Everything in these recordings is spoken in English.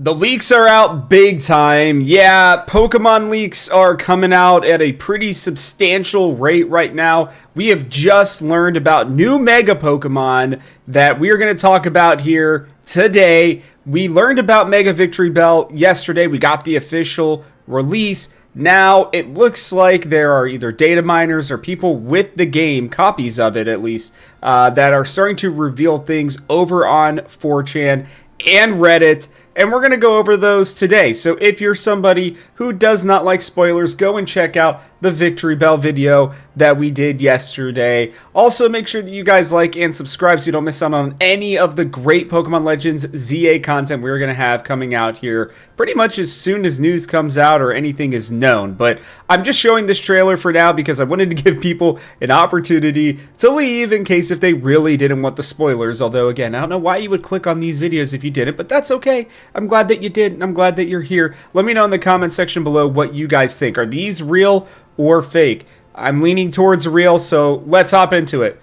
The leaks are out big time. Yeah, Pokemon leaks are coming out at a pretty substantial rate right now. We have just learned about new Mega Pokemon that we are going to talk about here today. We learned about Mega Victory Bell yesterday. We got the official release. Now, it looks like there are either data miners or people with the game, copies of it at least, that are starting to reveal things over on 4chan and Reddit, and we're going to go over those today. So if you're somebody who does not like spoilers, go and check out the Victory Bell video that we did yesterday. Also, make sure that you guys like and subscribe so you don't miss out on any of the great Pokemon Legends ZA content we're going to have coming out here pretty much as soon as news comes out or anything is known. But I'm just showing this trailer for now because I wanted to give people an opportunity to leave in case if they really didn't want the spoilers. Although, again, I don't know why you would click on these videos if you didn't, but that's okay. I'm glad that you did, and I'm glad that you're here. Let me know in the comment section below what you guys think. Are these real or fake? I'm leaning towards real, so let's hop into it.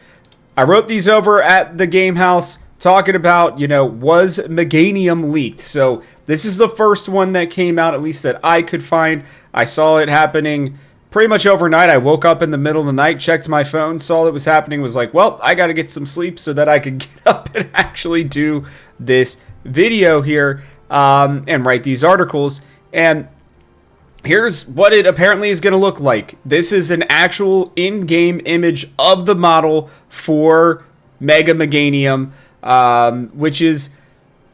I wrote these over at the Game House talking about, was Meganium leaked? So this is the first one that came out, at least that I could find. I saw it happening pretty much overnight. I woke up in the middle of the night, checked my phone, saw it was happening, was like, well, I got to get some sleep so that I could get up and actually do this video here and write these articles. And here's what it apparently is going to look like. This is an actual in-game image of the model for Mega Meganium, which is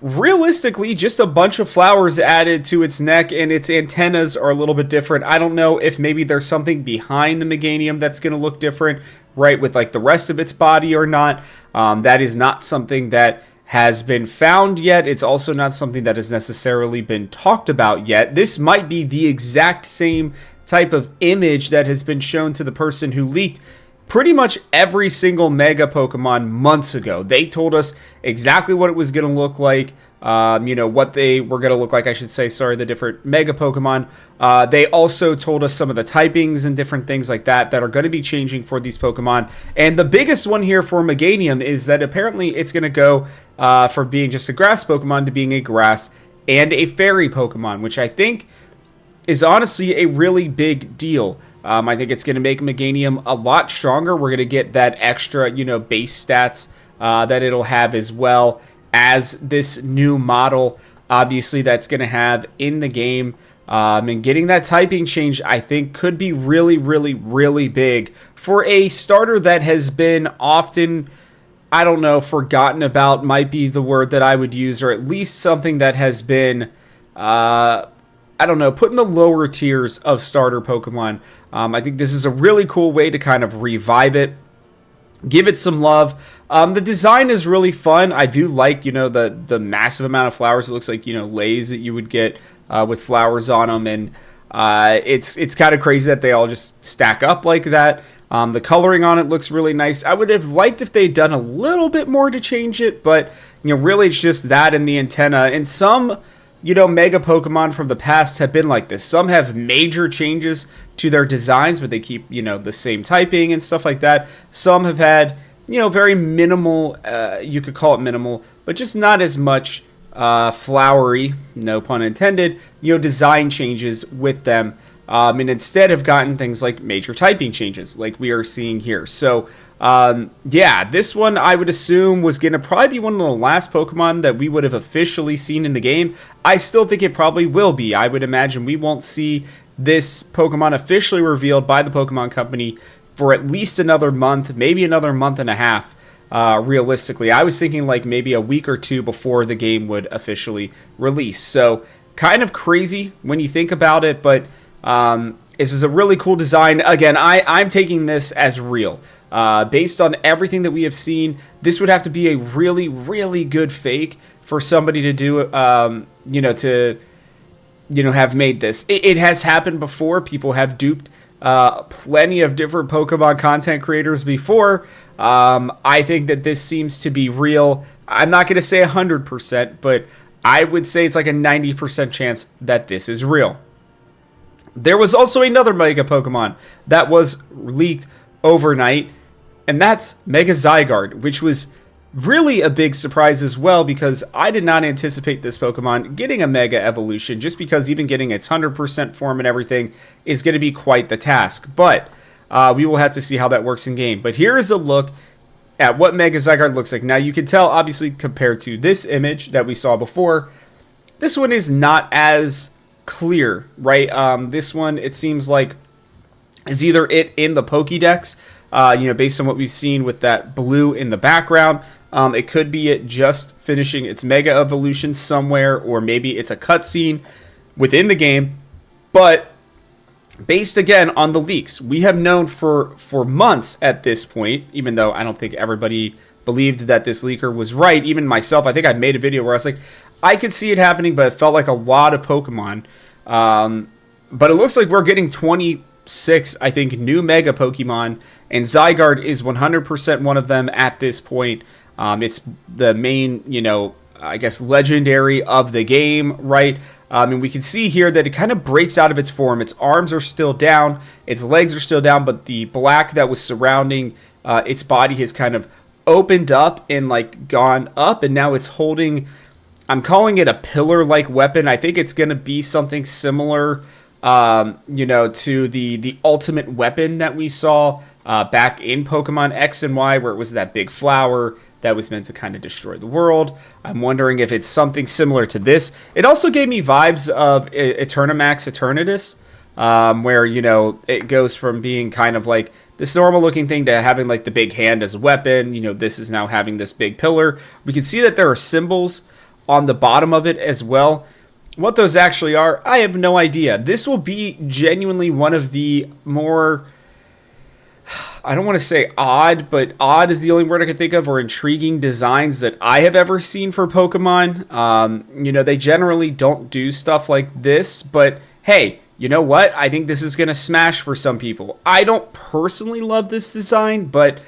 realistically just a bunch of flowers added to its neck, and its antennas are a little bit different. I don't know if maybe there's something behind the Meganium that's going to look different, right, with like the rest of its body or not. That is not something that has been found yet. It's also not something that has necessarily been talked about yet. This might be the exact same type of image that has been shown to the person who leaked pretty much every single Mega Pokemon months ago. They told us exactly what it was going to look like, what they were going to look like, I should say, sorry, the different Mega Pokemon. They also told us some of the typings and different things like that are going to be changing for these Pokemon. And the biggest one here for Meganium is that apparently it's going to go from being just a grass Pokemon to being a grass and a fairy Pokemon, which I think is honestly a really big deal. I think it's going to make Meganium a lot stronger. We're going to get that extra, base stats that it'll have as well as this new model, obviously, that's going to have in the game. And getting that typing change, I think, could be really, really, really big for a starter that has been often, I don't know, forgotten about might be the word that I would use, or at least something that has been, put in the lower tiers of starter Pokemon. I think this is a really cool way to kind of revive it, give it some love. The design is really fun. I do like, the massive amount of flowers. It looks like, lays that you would get with flowers on them. And it's kind of crazy that they all just stack up like that. The coloring on it looks really nice. I would have liked if they'd done a little bit more to change it, but, really it's just that and the antenna. And some Mega Pokemon from the past have been like this. Some have major changes to their designs, but they keep, the same typing and stuff like that. Some have had, very minimal, you could call it minimal, but just not as much flowery, no pun intended, design changes with them. And instead have gotten things like major typing changes like we are seeing here. So, this one I would assume was going to probably be one of the last Pokemon that we would have officially seen in the game. I still think it probably will be. I would imagine we won't see this Pokemon officially revealed by the Pokemon Company for at least another month, maybe another month and a half, realistically. I was thinking like maybe a week or two before the game would officially release. So, kind of crazy when you think about it, but this is a really cool design. Again, I'm taking this as real. Based on everything that we have seen, this would have to be a really, really good fake for somebody to do, have made this. It has happened before. People have duped plenty of different Pokemon content creators before. I think that this seems to be real. I'm not going to say 100%, but I would say it's like a 90% chance that this is real. There was also another Mega Pokemon that was leaked overnight, and that's Mega Zygarde, which was really a big surprise as well, because I did not anticipate this Pokemon getting a Mega Evolution, just because even getting its 100% form and everything is going to be quite the task. But we will have to see how that works in game. But here is a look at what Mega Zygarde looks like. Now you can tell, obviously, compared to this image that we saw before, this one is not as clear, right? This one, it seems like, is either it in the Pokédex, based on what we've seen with that blue in the background. It could be it just finishing its Mega Evolution somewhere, or maybe it's a cutscene within the game. But based, again, on the leaks, we have known for months at this point, even though I don't think everybody believed that this leaker was right. Even myself, I think I made a video where I was like, I could see it happening, but it felt like a lot of Pokemon. But it looks like we're getting 26, I think, new Mega Pokemon, and Zygarde is 100% one of them at this point. It's the main, I guess, legendary of the game, right? And we can see here that it kind of breaks out of its form. Its arms are still down, its legs are still down, but the black that was surrounding its body has kind of opened up and like gone up, and now it's holding, I'm calling it a pillar-like weapon. I think it's going to be something similar, to the ultimate weapon that we saw back in Pokemon X and Y, where it was that big flower that was meant to kind of destroy the world. I'm wondering if it's something similar to this. It also gave me vibes of Eternamax Eternatus, where, it goes from being kind of like this normal looking thing to having like the big hand as a weapon. This is now having this big pillar. We can see that there are symbols on the bottom of it as well. What those actually are, I have no idea. This will be genuinely one of the more, I don't want to say odd, but odd is the only word I can think of, or intriguing designs that I have ever seen for Pokemon. They generally don't do stuff like this, but hey, you know what? I think this is going to smash for some people. I don't personally love this design, but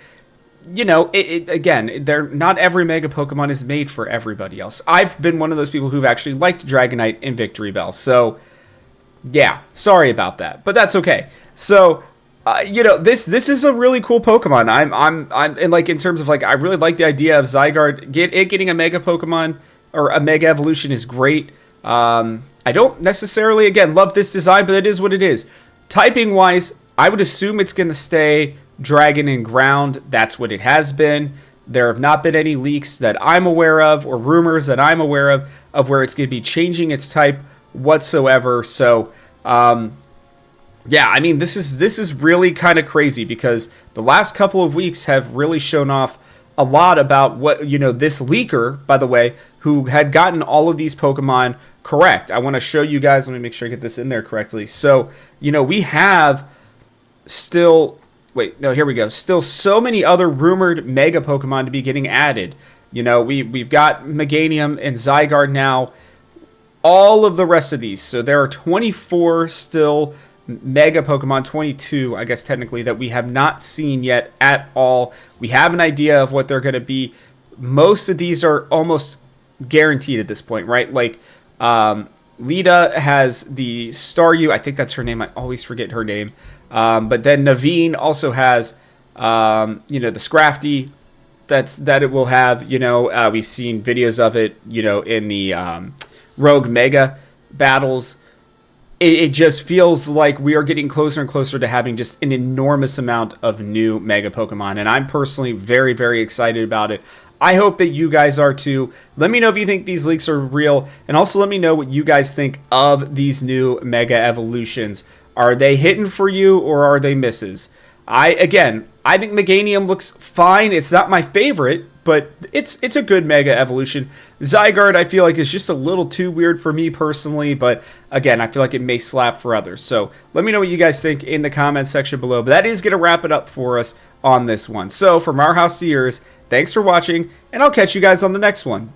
again, not every Mega Pokemon is made for everybody else. I've been one of those people who've actually liked Dragonite and Victory Bell, so yeah, sorry about that, but that's okay. So, this is a really cool Pokemon. I'm and like in terms of like, I really like the idea of Zygarde. Getting a Mega Pokemon or a Mega Evolution is great. I don't necessarily, again, love this design, but it is what it is. Typing wise, I would assume it's going to stay Dragon and Ground. That's what it has been. There have not been any leaks that I'm aware of, or rumors that I'm aware of where it's going to be changing its type whatsoever. So, yeah, I mean, this is really kind of crazy, because the last couple of weeks have really shown off a lot about what, this leaker, by the way, who had gotten all of these Pokemon correct. I want to show you guys, let me make sure I get this in there correctly. So, we have still, wait, no, here we go. Still so many other rumored Mega Pokemon to be getting added. We've got Meganium and Zygarde now. All of the rest of these. So there are 24 still Mega Pokemon, 22, I guess technically, that we have not seen yet at all. We have an idea of what they're going to be. Most of these are almost guaranteed at this point, right? Like, Lita has the Staryu. I think that's her name. I always forget her name. But then Naveen also has, the Scrafty that it will have. We've seen videos of it, in the Rogue Mega battles. It just feels like we are getting closer and closer to having just an enormous amount of new Mega Pokemon. And I'm personally very, very excited about it. I hope that you guys are too. Let me know if you think these leaks are real. And also let me know what you guys think of these new Mega Evolutions. Are they hitting for you, or are they misses? I think Meganium looks fine. It's not my favorite, but it's a good Mega Evolution. Zygarde, I feel like, is just a little too weird for me personally, but again, I feel like it may slap for others. So let me know what you guys think in the comments section below. But that is going to wrap it up for us on this one. So from our house to yours, thanks for watching, and I'll catch you guys on the next one.